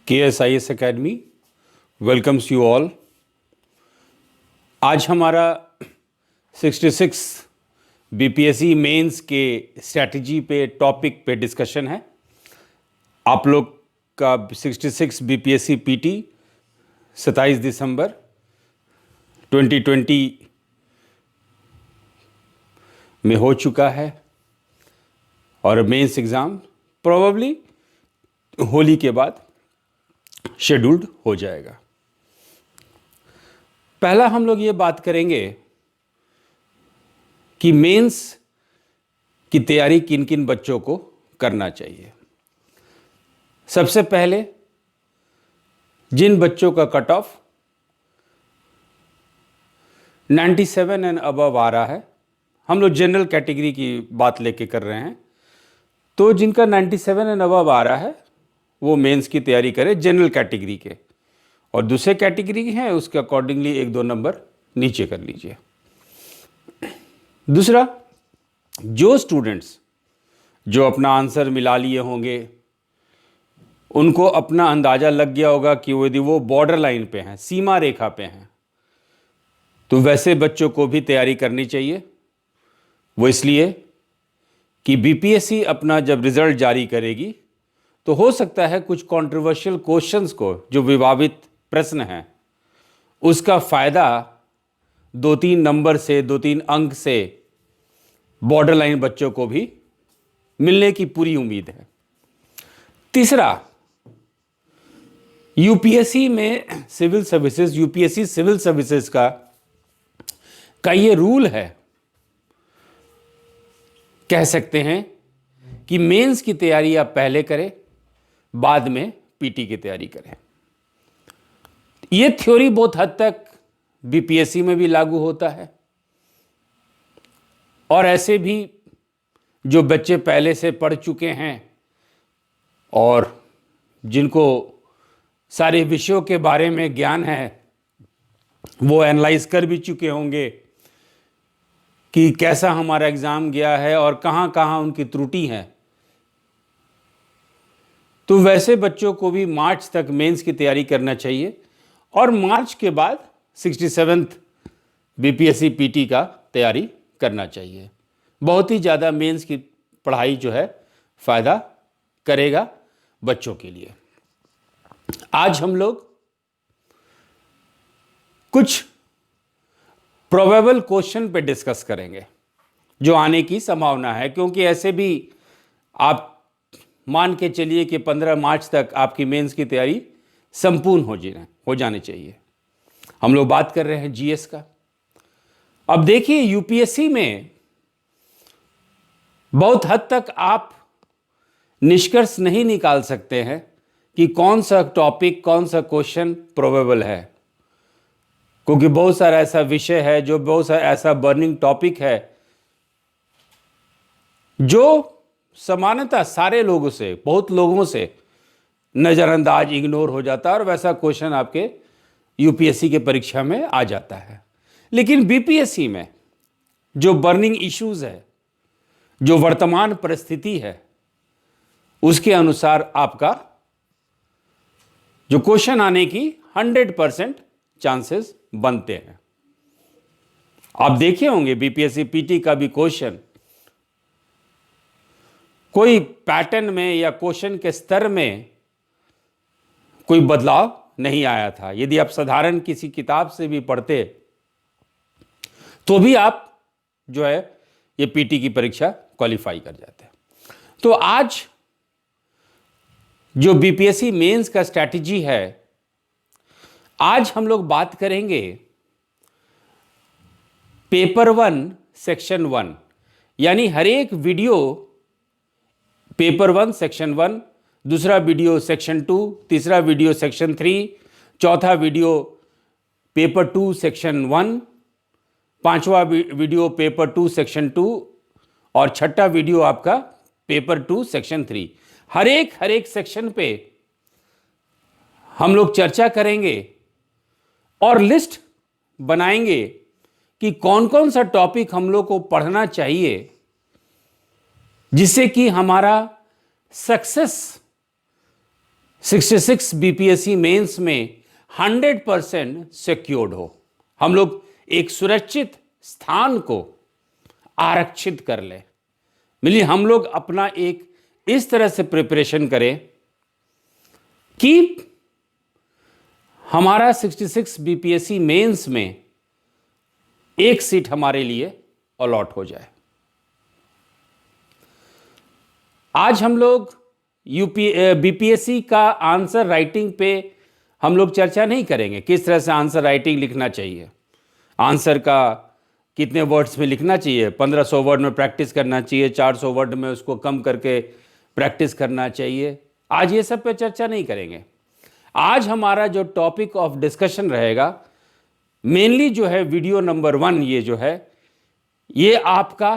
KSIS Academy welcomes you all. आज हमारा 66 BPSC mains के स्ट्रैटेजी पे टॉपिक पे डिस्कशन है। आप लोग का 66 BPSC PT 27 दिसंबर 2020 में हो चुका है और मेंस एग्ज़ाम प्रोबेबली होली के बाद शेड्यूल्ड हो जाएगा। पहला हम लोग ये बात करेंगे कि मेंस की तैयारी किन किन बच्चों को करना चाहिए। सबसे पहले जिन बच्चों का कट ऑफ 97 एंड अबव आ रहा है, हम लोग जनरल कैटेगरी की बात लेके कर रहे हैं, तो जिनका 97 एंड अबव आ रहा है वो मेंस की तैयारी करें जनरल कैटेगरी के, और दूसरे कैटेगरी के हैं उसके अकॉर्डिंगली 1-2 नंबर नीचे कर लीजिए। दूसरा, जो स्टूडेंट्स जो अपना आंसर मिला लिए होंगे उनको अपना अंदाज़ा लग गया होगा कि यदि वो बॉर्डर लाइन पे हैं, सीमा रेखा पे हैं, तो वैसे बच्चों को भी तैयारी करनी चाहिए। वो इसलिए कि BPSC अपना जब रिज़ल्ट जारी करेगी तो हो सकता है कुछ कंट्रोवर्शियल क्वेश्चंस को, जो विवादित प्रश्न हैं, उसका फ़ायदा 2-3 नंबर से 2-3 अंक से बॉर्डर लाइन बच्चों को भी मिलने की पूरी उम्मीद है। तीसरा, UPSC में civil services, UPSC civil services का ये रूल है, कह सकते हैं कि मेंस की तैयारी आप पहले करें, बाद में PT की तैयारी करें। ये थ्योरी बहुत हद तक BPSC में भी लागू होता है, और ऐसे भी जो बच्चे पहले से पढ़ चुके हैं और जिनको सारे विषयों के बारे में ज्ञान है, वो एनालाइज कर भी चुके होंगे कि कैसा हमारा एग्ज़ाम गया है और कहाँ कहाँ उनकी त्रुटि है। तो वैसे बच्चों को भी मार्च तक मेंस की तैयारी करना चाहिए, और मार्च के बाद 67th BPSC PT का तैयारी करना चाहिए। बहुत ही ज़्यादा मेंस की पढ़ाई जो है फ़ायदा करेगा बच्चों के लिए। आज हम लोग कुछ प्रोबेबल क्वेश्चन पे डिस्कस करेंगे जो आने की संभावना है, क्योंकि ऐसे भी आप मान के चलिए कि 15 मार्च तक आपकी मेंस की तैयारी संपूर्ण हो जानी चाहिए। हम लोग बात कर रहे हैं GS का। अब देखिए, UPSC में बहुत हद तक आप निष्कर्ष नहीं निकाल सकते हैं कि कौन सा टॉपिक, कौन सा क्वेश्चन प्रोबेबल है, क्योंकि बहुत सारा ऐसा विषय है, जो बहुत सारा ऐसा बर्निंग टॉपिक है जो सामान्यतः सारे लोगों से, बहुत लोगों से नज़रअंदाज, इग्नोर हो जाता है, और वैसा क्वेश्चन आपके UPSC के परीक्षा में आ जाता है। लेकिन BPSC में जो बर्निंग इश्यूज है, जो वर्तमान परिस्थिति है, उसके अनुसार आपका जो क्वेश्चन आने की 100% चांसेस बनते हैं। आप देखे होंगे BPSC PT का भी क्वेश्चन कोई पैटर्न में या क्वेश्चन के स्तर में कोई बदलाव नहीं आया था। यदि आप साधारण किसी किताब से भी पढ़ते तो भी आप जो है ये PT की परीक्षा क्वालिफाई कर जाते हैं। तो आज जो BPSC मेंस का स्ट्रैटेजी है, आज हम लोग बात करेंगे पेपर 1 सेक्शन 1, यानी हर एक वीडियो पेपर 1 सेक्शन 1, दूसरा वीडियो सेक्शन 2, तीसरा वीडियो सेक्शन 3, चौथा वीडियो पेपर 2 सेक्शन 1, पांचवा वीडियो पेपर 2 सेक्शन 2, और छठा वीडियो आपका पेपर 2 सेक्शन 3। हर एक सेक्शन पे हम लोग चर्चा करेंगे और लिस्ट बनाएंगे कि कौन कौन सा टॉपिक हम लोग को पढ़ना चाहिए, जिससे कि हमारा सक्सेस 66 बीपीएससी मेंस में 100% सिक्योर्ड हो, हम लोग एक सुरक्षित स्थान को आरक्षित कर लें। मिलिए हम लोग अपना एक इस तरह से प्रिपरेशन करें कि हमारा 66 बीपीएससी मेंस में एक सीट हमारे लिए अलॉट हो जाए। आज हम लोग बीपीएससी का आंसर राइटिंग पे हम लोग चर्चा नहीं करेंगे, किस तरह से आंसर राइटिंग लिखना चाहिए, आंसर का कितने वर्ड्स में लिखना चाहिए, 1500 वर्ड में प्रैक्टिस करना चाहिए, 400 वर्ड में उसको कम करके प्रैक्टिस करना चाहिए। आज ये सब पे चर्चा नहीं करेंगे। आज हमारा जो टॉपिक ऑफ डिस्कशन रहेगा मेनली जो है वीडियो नंबर 1, ये जो है ये आपका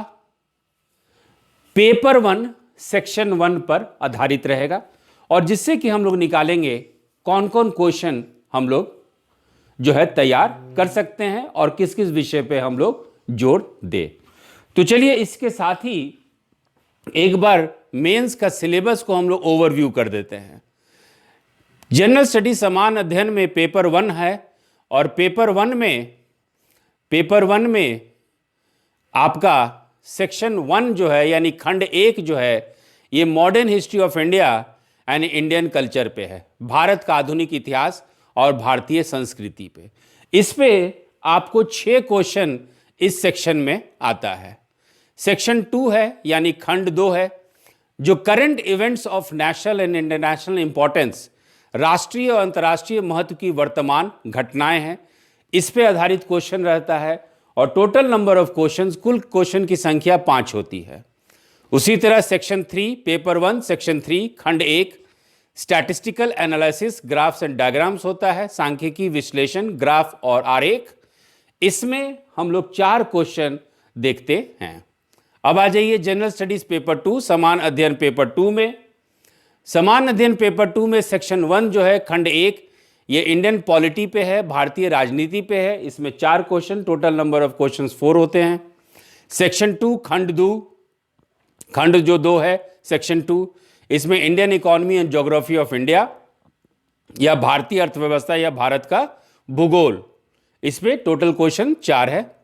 पेपर 1 सेक्शन 1 पर आधारित रहेगा, और जिससे कि हम लोग निकालेंगे कौन कौन क्वेश्चन हम लोग जो है तैयार कर सकते हैं और किस किस विषय पे हम लोग जोर दे। तो चलिए इसके साथ ही एक बार मेंस का सिलेबस को हम लोग ओवरव्यू कर देते हैं। जनरल स्टडी समान अध्ययन में पेपर 1 है, और पेपर 1 में आपका सेक्शन 1 जो है यानी खंड 1 जो है ये modern history of India and Indian culture पे है, भारत का आधुनिक इतिहास और भारतीय संस्कृति पे। इस पे आपको 6 क्वेश्चन इस सेक्शन में आता है। सेक्शन 2 है यानी खंड 2 है, जो current events of national and international importance, राष्ट्रीय और अंतर्राष्ट्रीय महत्व की वर्तमान घटनाएं हैं, इस पे आधारित क्वेश्चन रहता है। और टोटल नंबर ऑफ क्वेश्चंस, कुल क्वेश्चन की संख्या 5 होती है। उसी तरह सेक्शन 3 पेपर 1 सेक्शन 3 खंड 1 statistical analysis, graphs and diagrams होता है, सांख्यिकी विश्लेषण, ग्राफ और आरेख। इसमें हम लोग 4 क्वेश्चन देखते हैं। अब आ जाइए जनरल स्टडीज पेपर 2 समान अध्ययन पेपर 2 में। समान अध्ययन पेपर 2 में सेक्शन 1 जो है खंड 1 ये इंडियन पॉलिटी पे है, भारतीय राजनीति पे है। इसमें 4 question, total number of questions 4 होते हैं। सेक्शन 2 खंड 2 है सेक्शन 2, इसमें Indian economy and geography of India या भारतीय अर्थव्यवस्था या भारत का भूगोल, इसमें टोटल क्वेश्चन 4 है।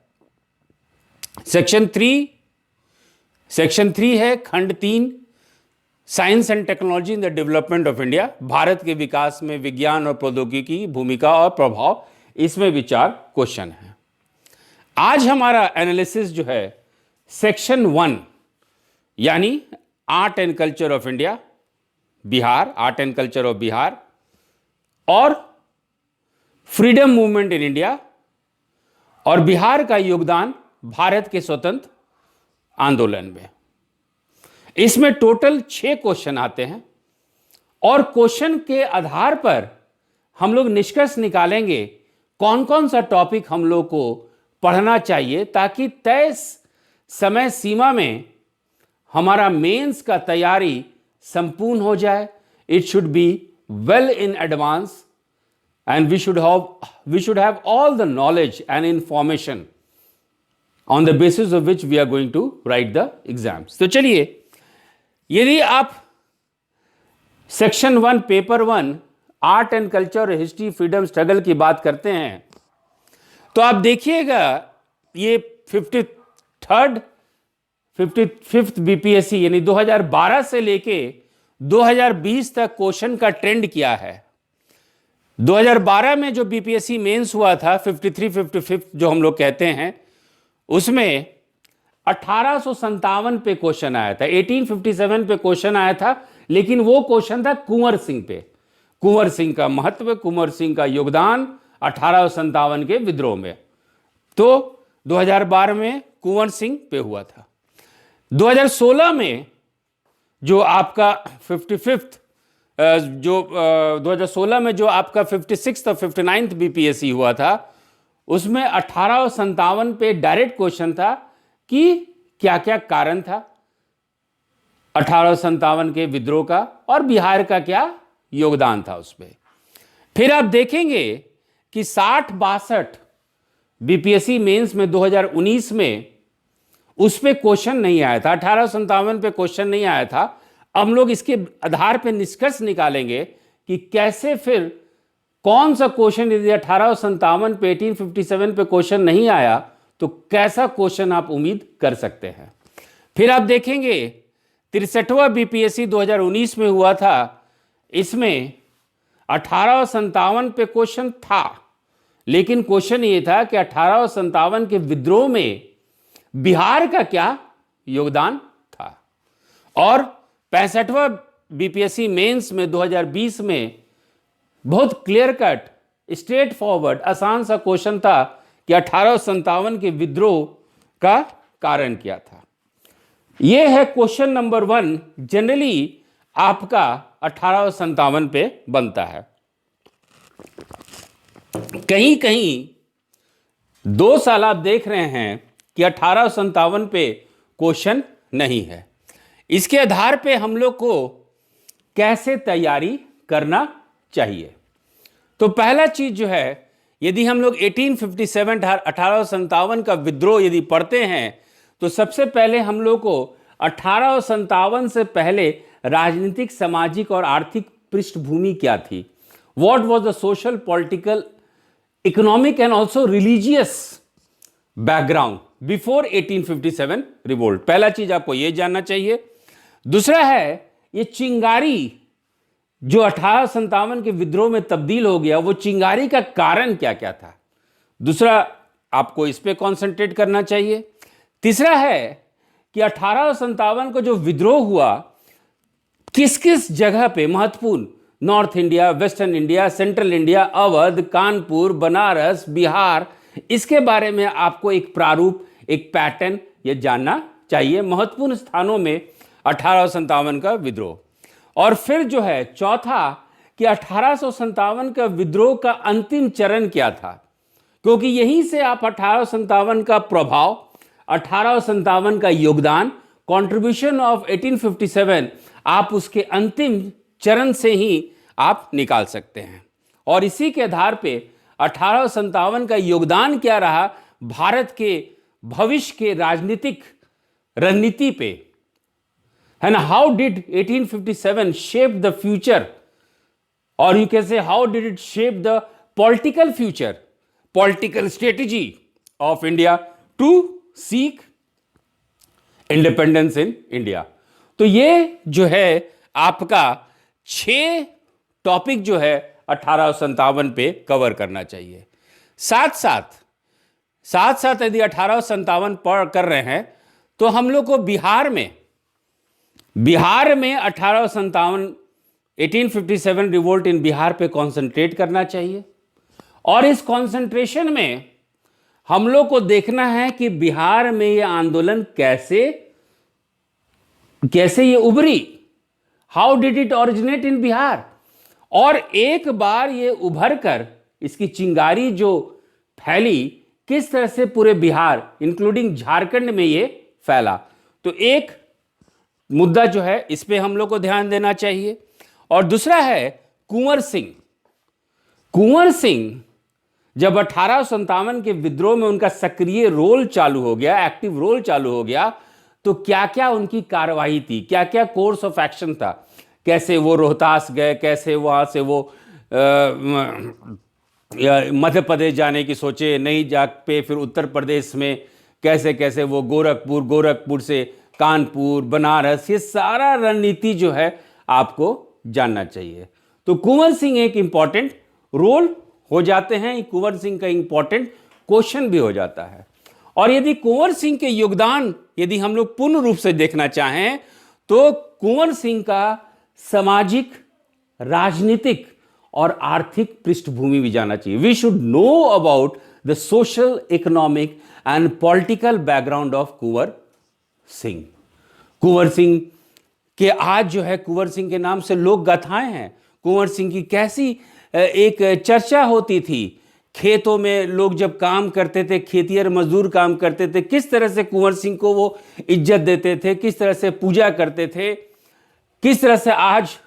सेक्शन 3 है खंड 3 science and technology in the development of India, Bharat के विकास में विज्ञान और प्रौद्योगिकी की भूमिका और प्रभाव, इसमें भी 4 क्वेश्चन हैं। आज हमारा एनालिसिस जो है सेक्शन 1 यानी art and culture of India, Bihar, art and culture of Bihar, और फ्रीडम मूवमेंट इन इंडिया, और बिहार का योगदान भारत के स्वतंत्र आंदोलन में। इसमें टोटल 6 क्वेश्चन आते हैं, और क्वेश्चन के आधार पर हम लोग निष्कर्ष निकालेंगे कौन कौन सा टॉपिक हम लोग को पढ़ना चाहिए, ताकि तय समय सीमा में हमारा मेंस का तैयारी संपूर्ण हो जाए। It should be well in advance and we should have all the knowledge and information on the basis of which we are going to write the exams. तो चलिए, यदि आप section 1 paper 1 art and culture, history, freedom struggle की बात करते हैं, तो आप देखिएगा ये 55th बीपीएससी यानी 2012 से लेके 2020 तक क्वेश्चन का ट्रेंड क्या है। 2012 में जो बीपीएससी मेंस हुआ था 55 जो हम लोग कहते हैं, उसमें 1857 पे क्वेश्चन आया था, 1857 पे क्वेश्चन आया था, लेकिन वो क्वेश्चन था कुंवर सिंह पे। कुंवर सिंह का महत्व, कुंवर सिंह का योगदान 1857 के विद्रोह में। तो 2012 में कुंवर सिंह पे हुआ था। 2016 में जो आपका 2016 में जो आपका 56th और 59th बीपीएससी हुआ था, उसमें 1857 पे डायरेक्ट क्वेश्चन था कि क्या क्या कारण था 1857 के विद्रोह का, और बिहार का क्या योगदान था उसमें। फिर आप देखेंगे कि 60-62 बीपीएससी मेंस में 2019 में उस पे क्वेश्चन नहीं आया था, 1857 पे क्वेश्चन नहीं आया था। हम लोग इसके आधार पे निष्कर्ष निकालेंगे कि कैसे फिर कौन सा क्वेश्चन, यदि 1857 पे 1857 पे क्वेश्चन नहीं आया तो कैसा क्वेश्चन आप उम्मीद कर सकते हैं। फिर आप देखेंगे 63वां बीपीएससी 2019 में हुआ था, इसमें 1857 पे क्वेश्चन था, लेकिन क्वेश्चन ये था कि 1857 के विद्रोह में बिहार का क्या योगदान था। और 65वां बीपीएससी मेंस में 2020 में बहुत क्लियर कट, स्ट्रेट फॉरवर्ड, आसान सा क्वेश्चन था कि 1857 के विद्रोह का कारण क्या था। यह है क्वेश्चन नंबर 1, जनरली आपका 1857 पे बनता है। कहीं कहीं 2 साल आप देख रहे हैं कि 1857 पे क्वेश्चन नहीं है। इसके आधार पे हम लोग को कैसे तैयारी करना चाहिए? तो पहला चीज जो है, यदि हम लोग 1857 1857 का विद्रोह यदि पढ़ते हैं तो सबसे पहले हम लोग को 1857 से पहले राजनीतिक, सामाजिक और आर्थिक पृष्ठभूमि क्या थी, what was the social, political, economic and also religious background before 1857 revolt. पहला चीज आपको यह जानना चाहिए। दूसरा है ये चिंगारी जो 1857 के विद्रोह में तब्दील हो गया, वो चिंगारी का कारण क्या क्या था। दूसरा आपको इस पे कंसंट्रेट करना चाहिए। तीसरा है कि 1857 को जो विद्रोह हुआ किस किस जगह पे महत्वपूर्ण, north India, western India, central India, Awadh, Kanpur, Banaras, Bihar, इसके बारे में आपको एक प्रारूप, एक पैटर्न ये जानना चाहिए। महत्वपूर्ण स्थानों में 1857 का विद्रोह। और फिर जो है चौथा कि 1857 का विद्रोह का अंतिम चरण क्या था, क्योंकि यहीं से आप 1857 का प्रभाव, 1857 का योगदान, कंट्रीब्यूशन ऑफ 1857, आप उसके अंतिम चरण से ही आप निकाल सकते हैं। और इसी के आधार पे 1857 का योगदान क्या रहा भारत के भविष्य के राजनीतिक रणनीति पे, है ना। How did 1857 shape the future, और you can say how did it shape the political future, political strategy of India to seek independence in India. तो ये जो है आपका 6 टॉपिक जो है 1857 पे कवर करना चाहिए। साथ साथ यदि 1857 पढ़ कर रहे हैं तो हम लोग को बिहार में 1857 1857 रिवोल्ट इन बिहार पे कंसंट्रेट करना चाहिए। और इस कंसंट्रेशन में हम लोग को देखना है कि बिहार में यह आंदोलन कैसे ये उभरी, how did it originate in Bihar, और एक बार ये उभर कर इसकी चिंगारी जो फैली किस तरह से पूरे बिहार इंक्लूडिंग झारखंड में ये फैला। तो एक मुद्दा जो है इस पे हम लोग को ध्यान देना चाहिए। और दूसरा है कुंवर सिंह जब 1857 के विद्रोह में उनका सक्रिय रोल चालू हो गया, एक्टिव रोल चालू हो गया, तो क्या क्या उनकी कार्रवाई थी, क्या क्या कोर्स ऑफ एक्शन था, कैसे वो रोहतास गए, कैसे वहां से वो मध्य प्रदेश जाने की सोचे, नहीं जा पे फिर उत्तर प्रदेश में कैसे कैसे वो गोरखपुर से कानपुर, बनारस, ये सारा रणनीति जो है आपको जानना चाहिए। तो कुंवर सिंह एक इंपॉर्टेंट रोल हो जाते हैं, कुंवर सिंह का इंपॉर्टेंट क्वेश्चन भी हो जाता है। और यदि कुंवर सिंह के योगदान यदि हम लोग पूर्ण रूप से देखना चाहें तो कुंवर सिंह का सामाजिक, राजनीतिक और आर्थिक पृष्ठभूमि भी जानना चाहिए। We should know about the social, economic and political background of Kunwar Singh. Kunwar Singh के आज जो है कुंवर सिंह के नाम से लोक गाथाएं हैं। कुंवर सिंह की कैसी एक चर्चा होती थी, खेतों में लोग जब काम करते थे, खेतिहर मजदूर काम करते थे, किस तरह से कुंवर सिंह को वो इज्जत देते थे, किस तरह से पूजा करते थे, किस तरह से आज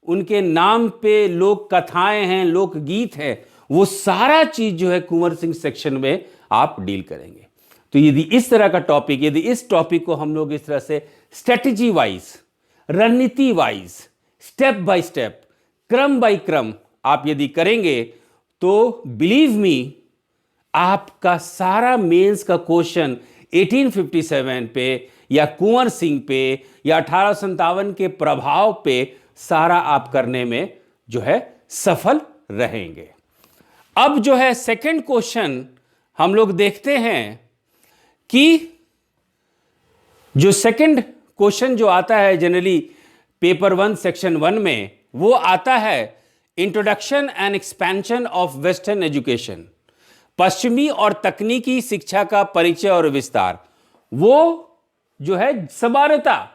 उनके नाम पे लोक कथाएं हैं, लोक गीत हैं, वो सारा चीज जो है कुंवर सिंह सेक्शन में आप डील करेंगे। तो यदि इस तरह का टॉपिक, यदि इस टॉपिक को हम लोग इस तरह से स्ट्रेटेजी वाइज, रणनीति वाइज, स्टेप बाय स्टेप क्रम बाय क्रम आप यदि करेंगे तो बिलीव मी, आपका सारा मेंस का क्वेश्चन 1857 पे या कुंवर सिंह पे या 1857 के प्रभाव पे सारा आप करने में जो है सफल रहेंगे। अब जो है सेकंड क्वेश्चन हम लोग देखते हैं कि जो सेकंड क्वेश्चन जो आता है जनरली पेपर 1 सेक्शन 1 में, वो आता है introduction and expansion of western education, पश्चिमी और तकनीकी शिक्षा का परिचय और विस्तार। वो जो है समानता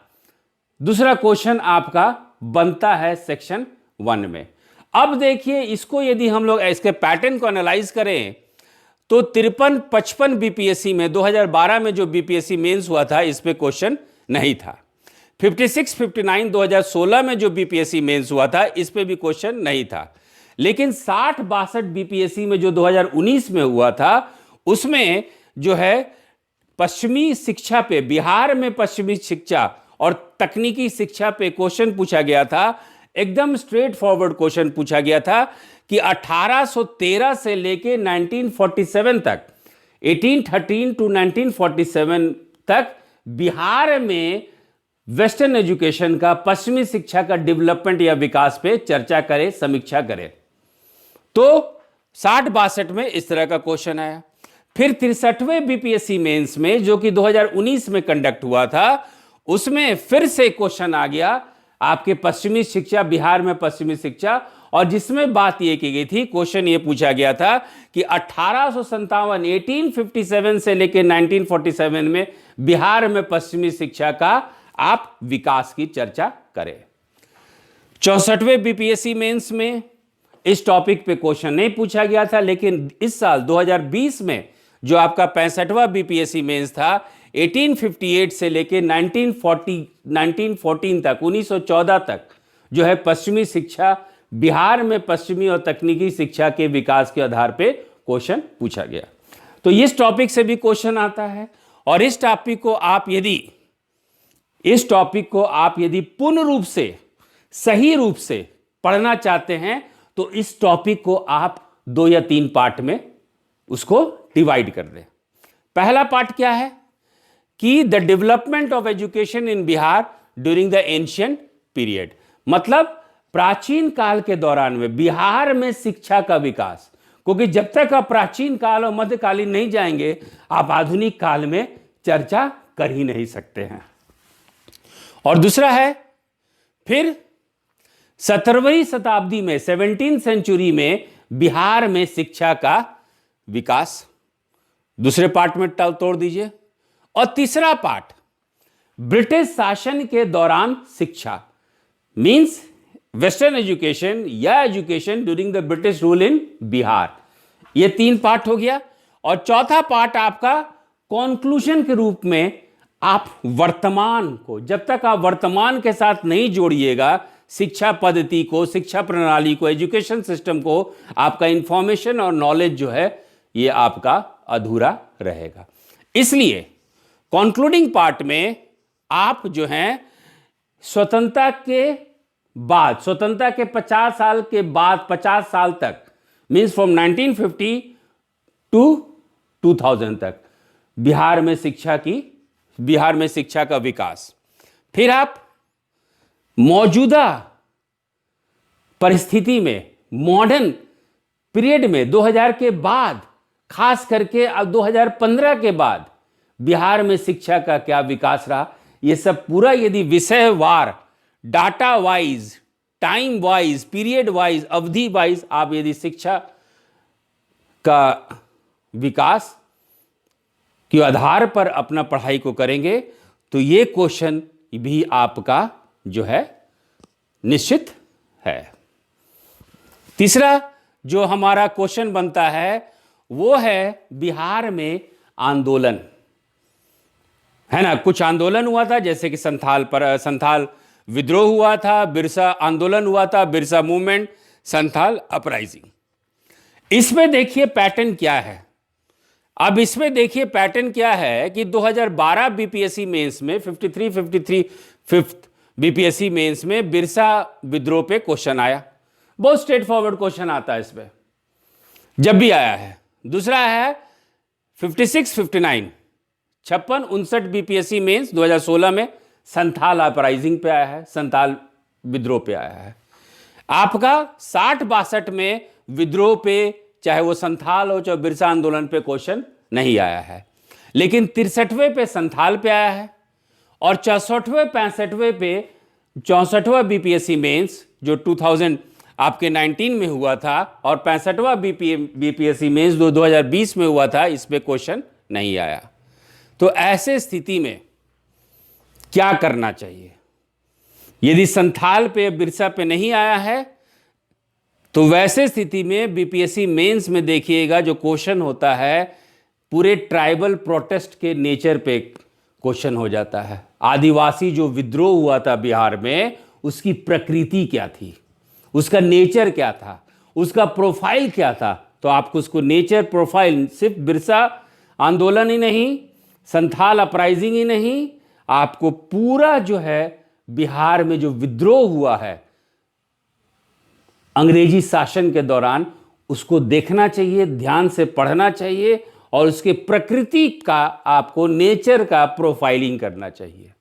दूसरा क्वेश्चन आपका बनता है सेक्शन 1 में। अब देखिए इसको यदि हम लोग इसके पैटर्न को एनालाइज करें तो 53-55 बीपीएससी में 2012 में जो बीपीएससी मेंस हुआ था इस पे क्वेश्चन नहीं था। 56-59 2016 में जो बीपीएससी मेंस हुआ था इस पे भी क्वेश्चन नहीं था। लेकिन 60-62 बीपीएससी में जो 2019 में हुआ था उसमें जो है पश्चिमी शिक्षा पे, बिहार में पश्चिमी शिक्षा और तकनीकी शिक्षा पे क्वेश्चन पूछा गया था। एकदम स्ट्रेट फॉरवर्ड क्वेश्चन पूछा गया था कि 1813 से लेके 1947 तक, 1813 टू 1947 तक बिहार में वेस्टर्न एजुकेशन का, पश्चिमी शिक्षा का डेवलपमेंट या विकास पे चर्चा करे, समीक्षा करे। तो 60-62 में इस तरह का क्वेश्चन आया। फिर 63वें बीपीएससी मेंस में जो कि 2019 में कंडक्ट हुआ था उसमें फिर से क्वेश्चन आ गया आपके पश्चिमी शिक्षा, बिहार में पश्चिमी शिक्षा, और जिसमें बात यह की गई थी, क्वेश्चन ये पूछा गया था कि 1857 से लेकर 1947 में बिहार में पश्चिमी शिक्षा का आप विकास की चर्चा करें। 64वें बीपीएससी मेंस में इस टॉपिक पे क्वेश्चन नहीं पूछा गया था, लेकिन इस साल 2020 में जो आपका 65वां बीपीएससी मेंस था 1858 से लेकर 1914 तक, 1914 तक जो है पश्चिमी शिक्षा, बिहार में पश्चिमी और तकनीकी शिक्षा के विकास के आधार पे क्वेश्चन पूछा गया। तो इस टॉपिक से भी क्वेश्चन आता है। और इस टॉपिक को आप यदि पूर्ण रूप से, सही रूप से पढ़ना चाहते हैं तो इस टॉपिक को आप 2 या 3 पार्ट में उसको डिवाइड कर दें। पहला पार्ट क्या है कि the development of education in Bihar during the ancient period, मतलब प्राचीन काल के दौरान में बिहार में शिक्षा का विकास, क्योंकि जब तक आप प्राचीन काल और मध्यकालीन नहीं जाएंगे आप आधुनिक काल में चर्चा कर ही नहीं सकते हैं। और दूसरा है फिर 17वीं शताब्दी में, 17th सेंचुरी में बिहार में शिक्षा का विकास, दूसरे पार्ट में तोड़ दीजिए। और तीसरा पार्ट ब्रिटिश शासन के दौरान शिक्षा, मींस वेस्टर्न एजुकेशन या education during the British rule in Bihar. ये 3 पार्ट हो गया। और चौथा पार्ट आपका कॉन्क्लूजन के रूप में आप वर्तमान को, जब तक आप वर्तमान के साथ नहीं जोड़िएगा शिक्षा पद्धति को, शिक्षा प्रणाली को, एजुकेशन सिस्टम को, आपका इंफॉर्मेशन और नॉलेज जो है ये आपका अधूरा रहेगा। इसलिए कॉन्क्लूडिंग पार्ट में आप जो हैं स्वतंत्रता के बाद, स्वतंत्रता के 50 साल के बाद, 50 साल तक, मीन्स फ्रॉम 1950 टू 2000 तक बिहार में शिक्षा का विकास। फिर आप मौजूदा परिस्थिति में, मॉडर्न पीरियड में 2000 के बाद, खास करके अब 2015 के बाद बिहार में शिक्षा का क्या विकास रहा, ये सब पूरा यदि विषयवार, data wise, time wise, period wise, अवधि वाइज आप यदि शिक्षा का विकास के आधार पर अपना पढ़ाई को करेंगे तो ये क्वेश्चन भी आपका जो है निश्चित है। तीसरा जो हमारा क्वेश्चन बनता है वो है बिहार में आंदोलन, है ना। कुछ आंदोलन हुआ था जैसे कि संथाल विद्रोह हुआ था, बिरसा आंदोलन हुआ था, बिरसा मूवमेंट, संथाल अपराइजिंग। इसमें देखिए पैटर्न क्या है। अब इसमें देखिए पैटर्न क्या है कि 2012 बीपीएससी मेंस में 53 5th बीपीएससी मेंस में बिरसा विद्रोह पे क्वेश्चन आया। बहुत स्ट्रेट फॉरवर्ड क्वेश्चन आता है इसमें, जब भी आया है। दूसरा है 56, 59, 56, 59 बीपीएससी मेंस 2016 में संथाल अपराइजिंग पे आया है, संथाल विद्रोह पे आया है। आपका 60, 62 में विद्रोह पे, चाहे वो संथाल हो चाहे बिरसा आंदोलन पे क्वेश्चन नहीं आया है, लेकिन 63वें पे संथाल पे आया है, और 64वें 65वें पे 64वां बीपीएससी मेंस जो 2000 आपके 19 में हुआ था, और 65वां बीपीएससी मेंस 2020 में हुआ था, इस पे क्वेश्चन नहीं आया। तो ऐसे स्थिति में क्या करना चाहिए? यदि संथाल पे बिरसा पे नहीं आया है तो वैसे स्थिति में बीपीएससी मेंस में देखिएगा जो क्वेश्चन होता है पूरे ट्राइबल प्रोटेस्ट के नेचर पे क्वेश्चन हो जाता है। आदिवासी जो विद्रोह हुआ था बिहार में, उसकी प्रकृति क्या थी, उसका नेचर क्या था, उसका प्रोफाइल क्या था। तो आपको उसको नेचर प्रोफाइल, सिर्फ बिरसा आंदोलन ही नहीं, संथाल अपराइजिंग ही नहीं, आपको पूरा जो है बिहार में जो विद्रोह हुआ है अंग्रेजी शासन के दौरान, उसको देखना चाहिए, ध्यान से पढ़ना चाहिए, और उसके प्रकृति का आपको नेचर का प्रोफाइलिंग करना चाहिए।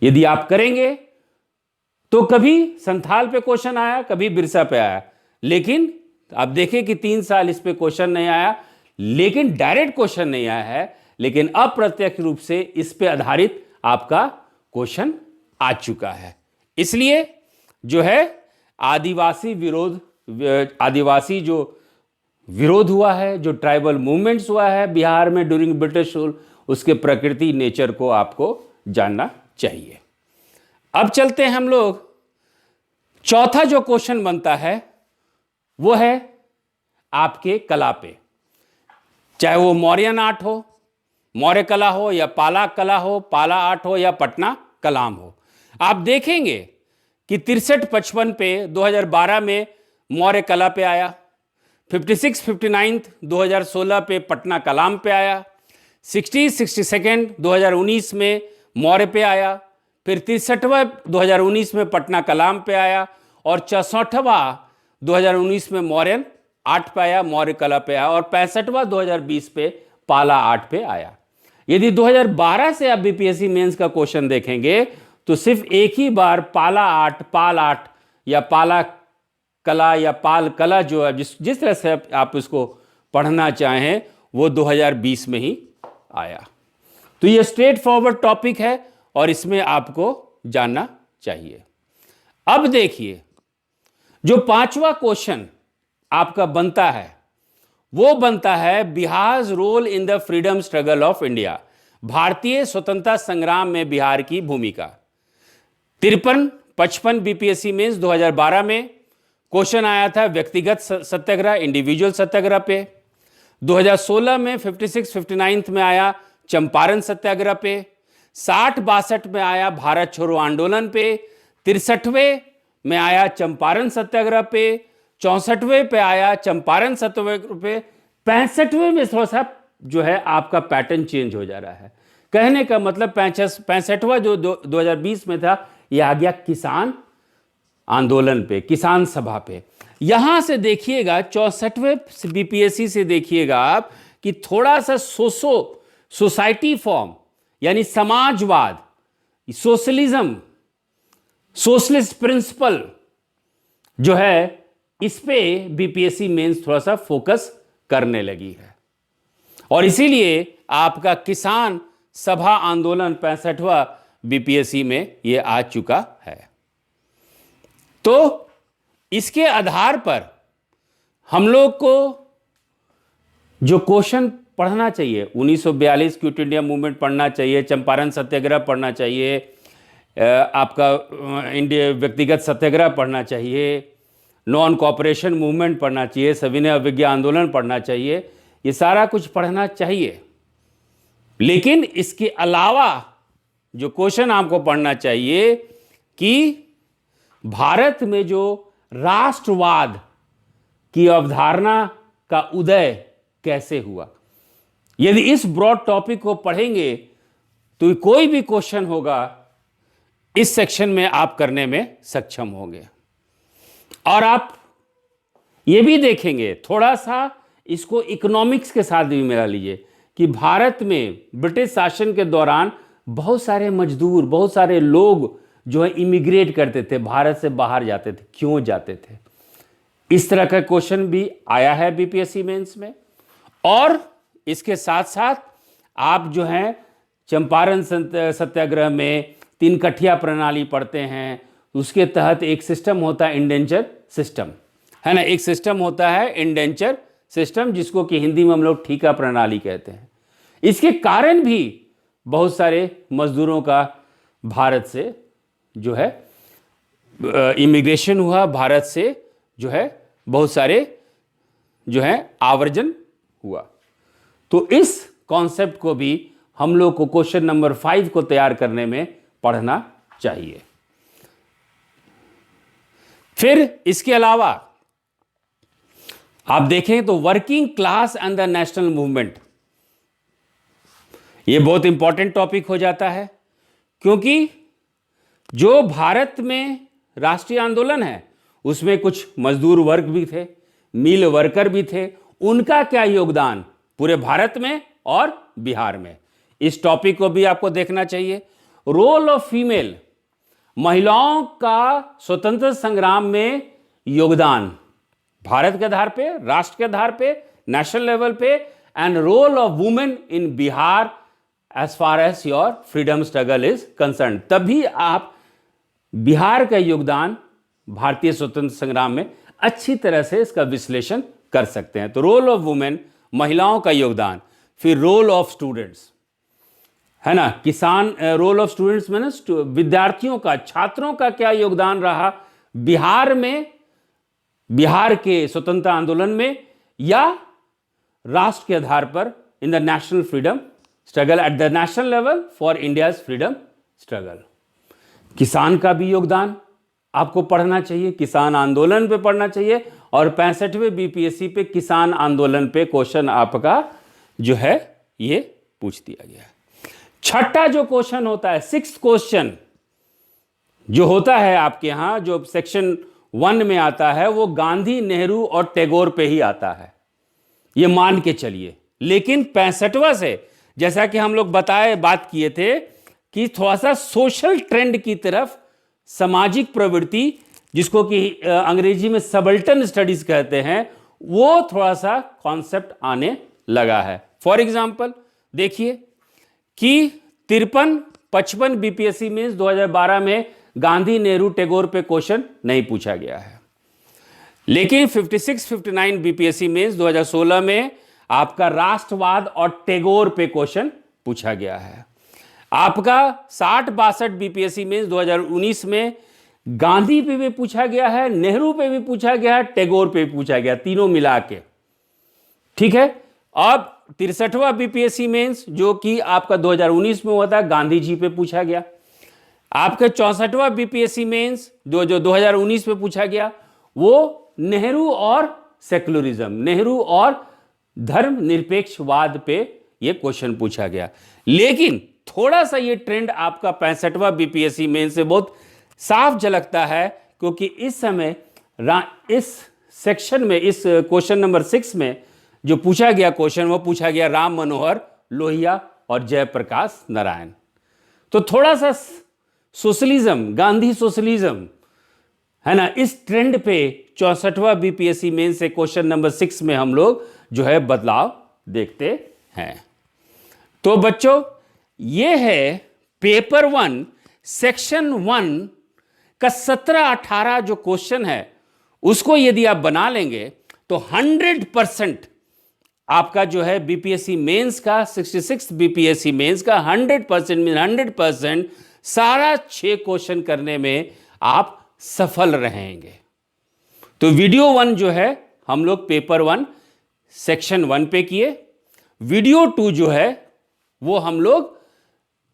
यदि आप करेंगे तो कभी संथाल पे क्वेश्चन आया, कभी बिरसा पे आया, लेकिन आप देखें कि 3 साल इस पे क्वेश्चन नहीं आया, लेकिन डायरेक्ट क्वेश्चन नहीं आया है, लेकिन अप्रत्यक्ष रूप से इस पे आधारित आपका क्वेश्चन आ चुका है। इसलिए जो है आदिवासी जो विरोध हुआ है, जो ट्राइबल मूवमेंट्स हुआ है बिहार में ड्यूरिंग ब्रिटिश रूल, उसके प्रकृति नेचर को आपको जानना चाहिए। अब चलते हैं हम लोग, चौथा जो क्वेश्चन बनता है वो है आपके कला पे, चाहे वो मौर्यन आर्ट हो, मौर्य कला हो, या पाला कला हो, पाला आर्ट हो, या पटना कलाम हो। आप देखेंगे कि 63, 55 पे 2012 में मौर्य कला पे आया, 56, 59 2016 पे पटना कलाम पे आया, 60, 62 2019 में मौर्य पे आया, फिर 63वां 2019 में पटना कलाम पे आया, और 64वां 2019 में मौर्यन आर्ट पे आया, मौर्य कला पे आया, और 65वां 2020 पे पाला आर्ट पे आया। यदि 2012 से आप बीपीएससी मेंस का क्वेश्चन देखेंगे तो सिर्फ एक ही बार पाला आर्ट, पाल आर्ट, या पाला कला, या पाल कला, जो है जिस तरह से आप इसको पढ़ना चाहें, वो 2020 में ही आया। तो ये स्ट्रेट फॉरवर्ड टॉपिक है और इसमें आपको जानना चाहिए। अब देखिए, जो 5वां क्वेश्चन आपका बनता है वो बनता है Bihar's role in the freedom struggle of India, भारतीय स्वतंत्रता संग्राम में बिहार की भूमिका। 53, 55 बीपीएससी मेंस 2012 में क्वेश्चन आया था व्यक्तिगत सत्याग्रह, इंडिविजुअल सत्याग्रह पे। 2016 में 56, 59 में आया चंपारण सत्याग्रह पे। 60, 62 में आया भारत छोड़ो आंदोलन पे। 63वें में आया चंपारण सत्याग्रह पे। 64वें पे आया चंपारण सत्याग्रह पे। 65वें में थोड़ा सा जो है आपका पैटर्न चेंज हो जा रहा है। कहने का मतलब 65वां जो 2020 में था, यह आ गया किसान आंदोलन पे, किसान सभा पे। यहां से देखिएगा 64वें बीपीएससी से देखिएगा आप कि थोड़ा सा सोसाइटी फॉर्म, यानी समाजवाद, सोशलिज्म, सोशलिस्ट प्रिंसिपल जो है, इस पे बीपीएससी मेंस थोड़ा सा फोकस करने लगी है, और इसीलिए आपका किसान सभा आंदोलन 65वां बीपीएससी में यह आ चुका है। तो इसके आधार पर हम लोग को जो क्वेश्चन पढ़ना चाहिए, 1942 क्विट इंडिया मूवमेंट पढ़ना चाहिए, चंपारण सत्याग्रह पढ़ना चाहिए, आपका इंडिया व्यक्तिगत सत्याग्रह पढ़ना चाहिए, नॉन कॉपरेशन मूवमेंट पढ़ना चाहिए, सविनय अवज्ञा आंदोलन पढ़ना चाहिए, ये सारा कुछ पढ़ना चाहिए। लेकिन इसके अलावा जो क्वेश्चन आपको पढ़ना चाहिए कि भारत में जो राष्ट्रवाद की अवधारणा का उदय कैसे हुआ। यदि इस ब्रॉड टॉपिक को पढ़ेंगे तो कोई भी क्वेश्चन होगा इस सेक्शन में आप करने में सक्षम होंगे। और आप ये भी देखेंगे, थोड़ा सा इसको इकोनॉमिक्स के साथ भी मिला लीजिए कि भारत में ब्रिटिश शासन के दौरान बहुत सारे मजदूर, बहुत सारे लोग जो है इमिग्रेट करते थे, भारत से बाहर जाते थे, क्यों जाते थे। इस तरह का क्वेश्चन भी आया है बीपीएससी मेंस में। और इसके साथ साथ आप जो है चंपारण सत्याग्रह में 3 कठिया प्रणाली पढ़ते हैं, उसके तहत एक सिस्टम होता है इंडेंचर सिस्टम, है ना, एक सिस्टम होता है इंडेंचर सिस्टम, जिसको कि हिंदी में हम लोग ठीका प्रणाली कहते हैं। इसके कारण भी बहुत सारे मजदूरों का भारत से जो है इमिग्रेशन हुआ, भारत से जो है बहुत सारे जो है आवर्जन हुआ। तो इस कॉन्सेप्ट को भी हम लोग को क्वेश्चन नंबर 5 को तैयार करने में पढ़ना चाहिए। फिर इसके अलावा आप देखें तो working class and the national movement, यह बहुत इंपॉर्टेंट टॉपिक हो जाता है, क्योंकि जो भारत में राष्ट्रीय आंदोलन है उसमें कुछ मजदूर वर्ग भी थे, मिल वर्कर भी थे, उनका क्या योगदान पूरे भारत में और बिहार में, इस टॉपिक को भी आपको देखना चाहिए। रोल ऑफ फीमेल, महिलाओं का स्वतंत्र संग्राम में योगदान भारत के आधार पे, राष्ट्र के आधार पे, नेशनल लेवल पे, and role of women in Bihar as far as your freedom struggle is concern. तभी आप बिहार का योगदान भारतीय स्वतंत्र संग्राम में अच्छी तरह से इसका विश्लेषण कर सकते हैं। तो रोल ऑफ वुमेन, महिलाओं का योगदान। फिर रोल ऑफ स्टूडेंट्स, है ना, किसान, रोल ऑफ स्टूडेंट्स में ना विद्यार्थियों का, छात्रों का क्या योगदान रहा बिहार में, बिहार के स्वतंत्रता आंदोलन में, या राष्ट्र के आधार पर in the national freedom struggle at the national level for India's freedom struggle. किसान का भी योगदान आपको पढ़ना चाहिए, किसान आंदोलन पे पढ़ना चाहिए, और 65वें बीपीएससी पे किसान आंदोलन पे क्वेश्चन आपका जो है ये पूछ दिया गया है। छठा जो क्वेश्चन होता है, 6th क्वेश्चन जो होता है आपके यहां, जो सेक्शन 1 में आता है, वो गांधी, नेहरू और टैगोर पे ही आता है, ये मान के चलिए। लेकिन 65वां से, जैसा कि हम लोग बात किए थे कि थोड़ा सा सोशल ट्रेंड की तरफ, सामाजिक प्रवृत्ति, जिसको कि अंग्रेजी में सबल्टन स्टडीज कहते हैं, वो थोड़ा सा कॉन्सेप्ट आने लगा है। फॉर एग्जाम्पल देखिए कि 53-55 बीपीएससी में 2012 में गांधी, नेहरू, टैगोर पे क्वेश्चन नहीं पूछा गया है। लेकिन 56-59 बीपीएससी में 2016 में आपका राष्ट्रवाद और टैगोर पे क्वेश्चन पूछा गया है। आपका 60-62 बीपीएससी में 2019 में गांधी पे भी पूछा गया है, नेहरू पे भी पूछा गया है, टैगोर पे भी पूछा गया, तीनों मिला के, ठीक है। अब 63वां बीपीएससी मेंस जो कि आपका 2019 में हुआ था, गांधी जी पे पूछा गया। आपका 64वां बीपीएससी मेंस जो 2019 में पूछा गया, वो नेहरू और सेकुलरिज्म, नेहरू और धर्मनिरपेक्षवाद पे ये क्वेश्चन पूछा गया। लेकिन थोड़ा सा ये ट्रेंड आपका 65वां बीपीएससी मेंस से बहुत साफ झलकता है, क्योंकि इस समय इस सेक्शन में, इस क्वेश्चन नंबर 6 में जो पूछा गया क्वेश्चन, वो पूछा गया राम मनोहर लोहिया और जयप्रकाश नारायण। तो थोड़ा सा सोशलिज्म, गांधी सोशलिज्म, है ना, इस ट्रेंड पे 64वां बीपीएससी मेन से क्वेश्चन नंबर 6 में हम लोग जो है बदलाव देखते हैं। तो बच्चों, ये है पेपर 1 सेक्शन 1 का 17-18 जो क्वेश्चन है, उसको यदि आप बना लेंगे तो 100% आपका जो है बीपीएससी मेंस का, 66 बीपीएससी मेंस का 100% सारा 6 क्वेश्चन करने में आप सफल रहेंगे। तो वीडियो 1 जो है हम लोग पेपर 1 सेक्शन 1 पे किए, वीडियो 2 जो है वो हम लोग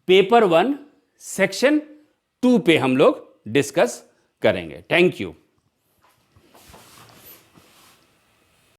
पेपर 1 सेक्शन 2 पे हम लोग डिस्कस करेंगे। Thank you.